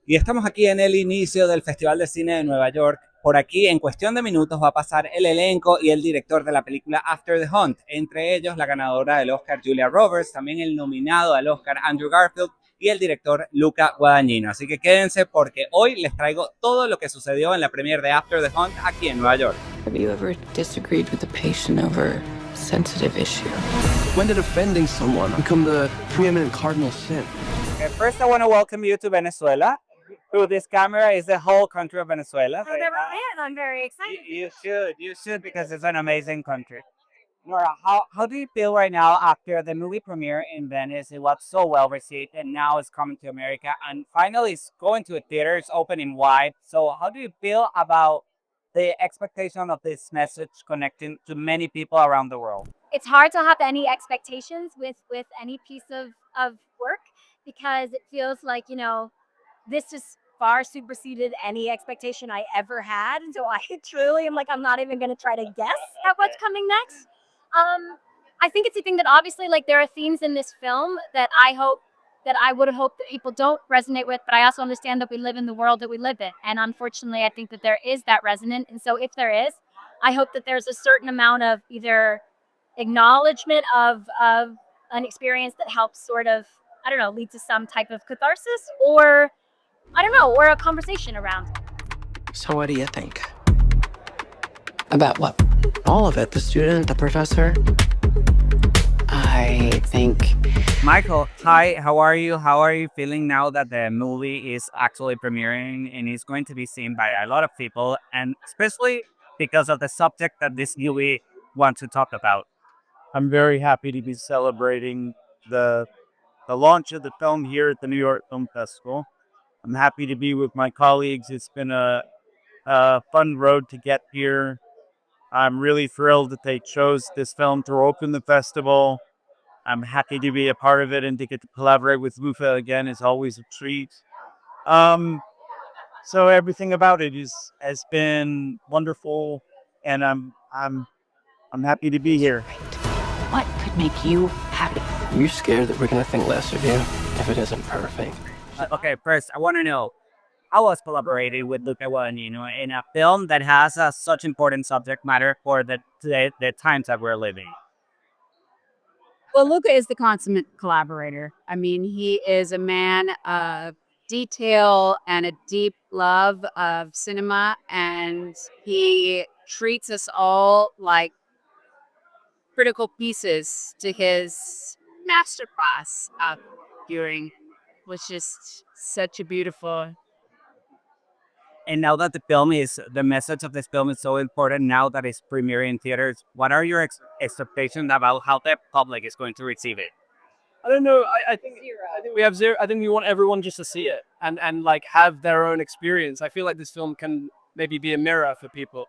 Y estamos aquí en el inicio del Festival de Cine de Nueva York. Por aquí, en cuestión de minutos, va a pasar el elenco y el director de la película After the Hunt. Entre ellos, la ganadora del Oscar Julia Roberts, también el nominado al Oscar Andrew Garfield y el director Luca Guadagnino. Así que quédense porque hoy les traigo todo lo que sucedió en la premiere de After the Hunt aquí en Nueva York. Have you ever disagreed with a patient over a sensitive issue? When did offending someone become the preeminent cardinal sin? Okay, first, I want to welcome you to Venezuela. Through this camera is the whole country of Venezuela. I've never been. I'm very excited. You should, because it's an amazing country. Nora, how do you feel right now after the movie premiere in Venice? It was so well received, and now it's coming to America, and finally it's going to a theater. It's opening wide. So, how do you feel about the expectation of this message connecting to many people around the world? It's hard to have any expectations with any piece of work because it feels like, this just far superseded any expectation I ever had. And so I truly am like, I'm not even going to try to guess at what's coming next. I think it's a thing that obviously, like, there are themes in this film that I would hope that people don't resonate with, but I also understand that we live in the world that we live in. And unfortunately, I think that there is that resonance. And so if there is, I hope that there's a certain amount of either acknowledgement of an experience that helps sort of, I don't know, lead to some type of catharsis or, I don't know, or a conversation around. So what do you think? About what? All of it, the student, the professor. I think Michael, hi, how are you? How are you feeling now that the movie is actually premiering and is going to be seen by a lot of people, and especially because of the subject that this movie wants to talk about? I'm very happy to be celebrating the launch of the film here at the New York Film Festival. I'm happy to be with my colleagues. It's been a fun road to get here. I'm really thrilled that they chose this film to open the festival. I'm happy to be a part of it and to get to collaborate with Lufa again is always a treat. So everything about it has been wonderful, and I'm happy to be here. what could make you happy? Are you scared that we're gonna think less of you if it isn't perfect? Okay, first, I want to know, I was collaborating with Luca Guadagnino in a film that has such important subject matter for the times that we're living. Well, Luca is the consummate collaborator. I mean, he is a man of detail and a deep love of cinema, and he treats us all like critical pieces to his masterclass of viewing, which is such a beautiful. And now that the message of this film is so important now that it's premiering in theaters, what are your expectations about how the public is going to receive it? I don't know. I think we have zero. I think we want everyone just to see it and like have their own experience. I feel like this film can maybe be a mirror for people,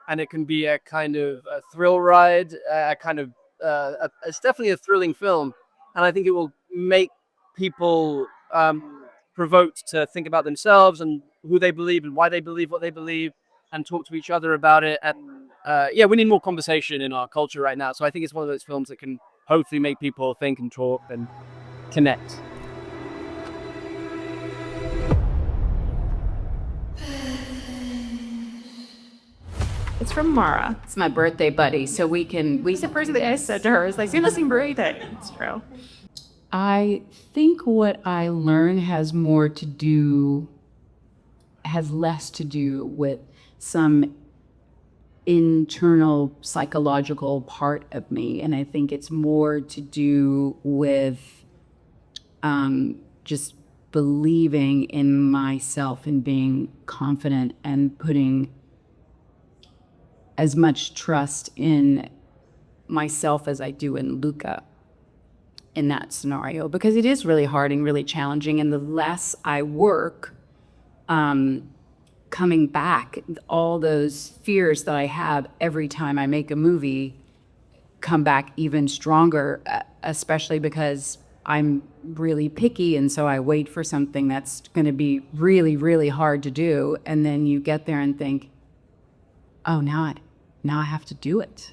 and it can be a kind of a thrill ride. It's definitely a thrilling film, and I think it will make people provoked to think about themselves and who they believe and why they believe what they believe, and talk to each other about it. And we need more conversation in our culture right now. So I think it's one of those films that can hopefully make people think and talk and connect. It's from Mara. It's my birthday buddy, so we the first thing I said to her is like, "You're listening birthday." It's true. I think what I learn has less to do with some internal psychological part of me. And I think it's more to do with just believing in myself and being confident and putting as much trust in myself as I do in Luca in that scenario, because it is really hard and really challenging. And the less I work, coming back, all those fears that I have every time I make a movie come back even stronger, especially because I'm really picky. And so I wait for something that's going to be really, really hard to do. And then you get there and think, oh, now I have to do it.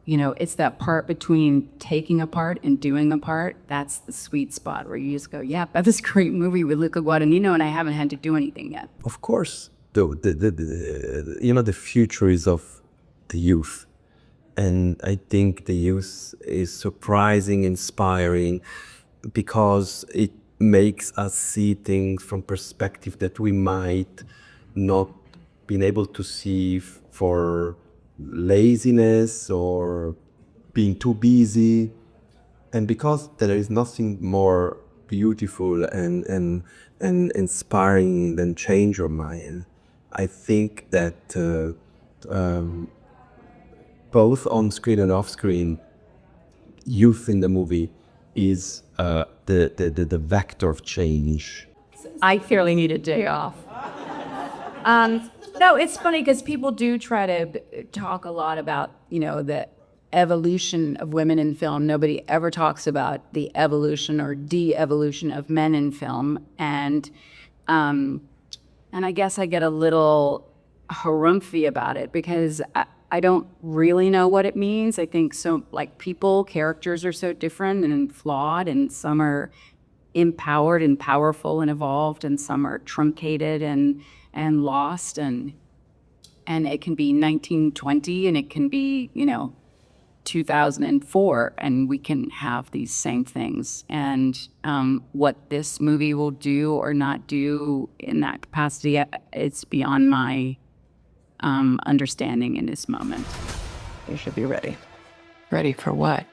You know, it's that part between taking a part and doing a part. That's the sweet spot where you just go, yeah, that's this great movie with Luca Guadagnino, and I haven't had to do anything yet. Of course, the future is of the youth. And I think the youth is surprising, inspiring, because it makes us see things from perspective that we might not been able to see for laziness or being too busy. And because there is nothing more beautiful and inspiring than change your mind, I think that both on screen and off screen, youth in the movie is the vector of change. I fairly need a day off. No, it's funny because people do try to talk a lot about, you know, the evolution of women in film. Nobody ever talks about the evolution or de-evolution of men in film. And I guess I get a little harumphy about it because I don't really know what it means. I think so, like characters are so different and flawed, and some are empowered and powerful and evolved, and some are truncated and lost, and it can be 1920 and it can be, 2004, and we can have these same things. And what this movie will do or not do in that capacity, it's beyond my understanding in this moment. You should be ready. Ready for what?